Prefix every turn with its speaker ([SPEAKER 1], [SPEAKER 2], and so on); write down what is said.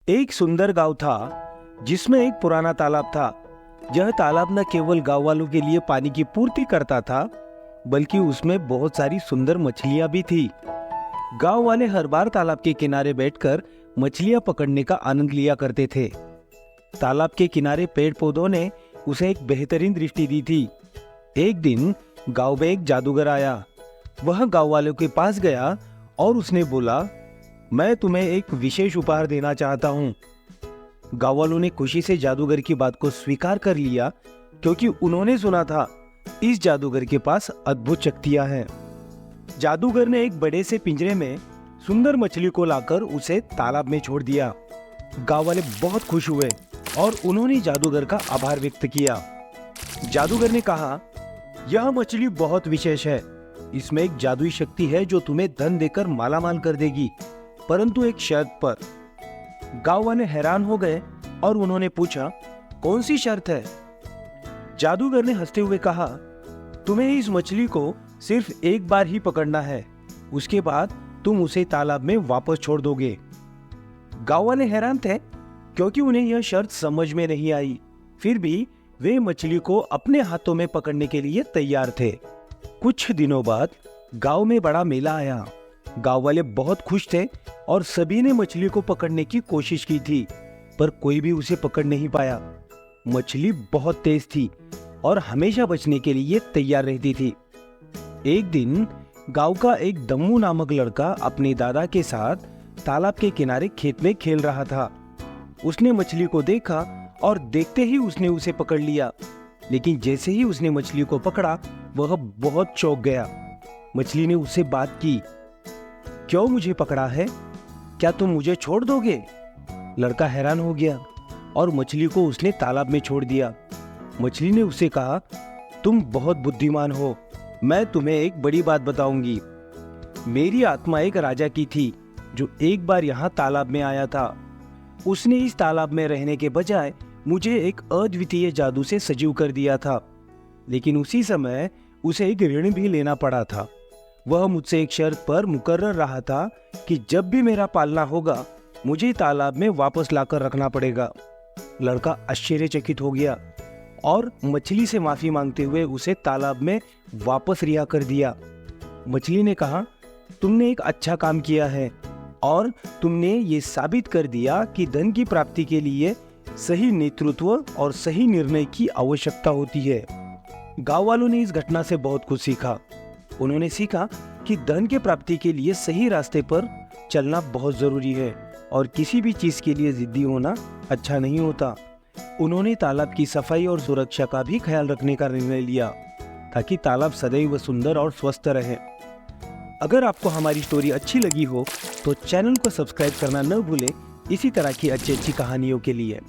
[SPEAKER 1] एक सुंदर गांव था जिसमें एक पुराना तालाब था। यह तालाब न केवल गांव वालों के लिए पानी की पूर्ति करता था, बल्कि उसमें बहुत सारी सुंदर मछलियां भी थी। गांव वाले हर बार तालाब के किनारे बैठकर मछलियां पकड़ने का आनंद लिया करते थे। तालाब के किनारे पेड़ पौधों ने उसे एक बेहतरीन दृष्टि दी थी। एक दिन गांव में एक जादूगर आया। वह गांव वालों के पास गया और उसने बोला, मैं तुम्हें एक विशेष उपहार देना चाहता हूँ। गांव वालों ने खुशी से जादूगर की बात को स्वीकार कर लिया, क्योंकि उन्होंने सुना था इस जादूगर के पास अद्भुत शक्तियां हैं। जादूगर ने एक बड़े से पिंजरे में सुंदर मछली को लाकर उसे तालाब में छोड़ दिया। गांव वाले बहुत खुश हुए और उन्होंने जादूगर का आभार व्यक्त किया। जादूगर ने कहा, यह मछली बहुत विशेष है। इसमें एक जादुई शक्ति है जो तुम्हें धन देकर मालामाल कर देगी, परंतु एक शर्त पर। गांव वाले हैरान हो गए और उन्होंने पूछा, कौन सी शर्त है? जादूगर ने हंसते हुए कहा, तुम्हें इस मछली को सिर्फ एक बार ही पकड़ना है, उसके बाद तुम उसे तालाब में वापस छोड़ दोगे। गांव वाले हैरान थे, क्योंकि उन्हें यह शर्त समझ में नहीं आई। फिर भी वे मछली को अपने हाथों में पकड़ने के लिए तैयार थे। कुछ दिनों बाद गांव में बड़ा मेला आया। गांव वाले बहुत खुश थे और सभी ने मछली को पकड़ने की कोशिश की थी, पर कोई भी उसे पकड़ नहीं पाया। मछली बहुत तेज थी और हमेशा बचने के लिए तैयार रहती थी। एक दिन गांव का एक दम्मू नामक लड़का अपने दादा के साथ तालाब के किनारे खेत में खेल रहा था। उसने मछली को देखा और देखते ही उसने उसे पकड़ लिया। लेकिन जैसे ही उसने मछली को पकड़ा, वह बहुत चौंक गया। मछली ने उससे बात की, क्यों मुझे पकड़ा है? क्या तुम मुझे छोड़ दोगे? लड़का हैरान हो गया और मछली को उसने तालाब में छोड़ दिया। मछली ने उसे कहा, तुम बहुत बुद्धिमान हो, मैं तुम्हें एक बड़ी बात बताऊंगी। मेरी आत्मा एक राजा की थी जो एक बार यहाँ तालाब में आया था। उसने इस तालाब में रहने के बजाय मुझे एक अद्वितीय जादू से सजीव कर दिया था, लेकिन उसी समय उसे एक ऋण भी लेना पड़ा था। वह मुझसे एक शर्त पर मुकर्रर रहा था कि जब भी मेरा पालना होगा, मुझे तालाब में वापस लाकर रखना पड़ेगा। लड़का आश्चर्यचकित हो गया और मछली से माफी मांगते हुए उसे तालाब में वापस रिहा कर दिया। मछली ने कहा, तुमने एक अच्छा काम किया है और तुमने ये साबित कर दिया कि धन की प्राप्ति के लिए सही नेतृत्व और सही निर्णय की आवश्यकता होती है। गांव वालों ने इस घटना से बहुत कुछ सीखा। उन्होंने सीखा कि धन के प्राप्ति के लिए सही रास्ते पर चलना बहुत जरूरी है और किसी भी चीज के लिए जिद्दी होना अच्छा नहीं होता। उन्होंने तालाब की सफाई और सुरक्षा का भी ख्याल रखने का निर्णय लिया, ताकि तालाब सदैव सुंदर और स्वस्थ रहे। अगर आपको हमारी स्टोरी अच्छी लगी हो तो चैनल को सब्सक्राइब करना न भूलें, इसी तरह की अच्छी अच्छी कहानियों के लिए।